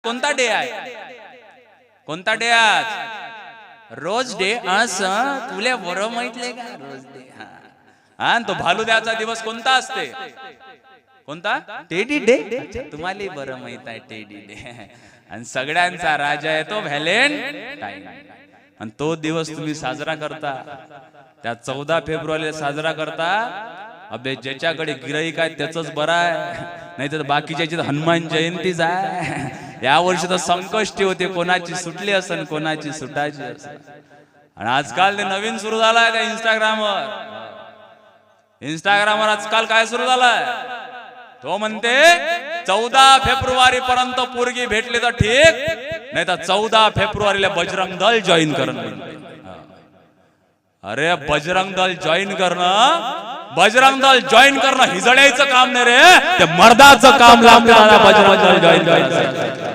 कोणता डे आहे? कोणता डे आज? Rose day. असं तुला बरं माहितले का रोज डे? हा, तो भालुद्याचा दिवस कोणता असते? कोणता? Teddy day. तुम्हाला बरं माहित आहे टेडी डे. आणि सगळ्यांचा राजा आहे तो व्हॅलेंटाईन. आणि तो दिवस तुम्ही साजरा करता त्या 14 फेब्रुवारीला साजरा करता. अबे ज्याच्याकडे गिराईक आहे त्याच बरं आहे, नाही तर बाकीच्याची हनुमान जयंतीच आहे. या वर्षी तर संकष्टी होते, कोणाची सुटली असन कोणाची सुटायची असन. आणि आजकाल ते नवीन सुरू झालाय त्या इंस्टाग्रामवर आजकाल काय सुरू झालाय? तो म्हणते 14 फेब्रुवारी पर्यंत पोरगी भेटली तर ठीक, नाही तर 14 फेब्रुवारीला बजरंग दल जॉईन करणं. अरे बजरंग दल जॉईन करणं हिजड्याचं काम नाही रे, ते मर्दाचं काम लागतं बजरंग दल जॉईन करायचं.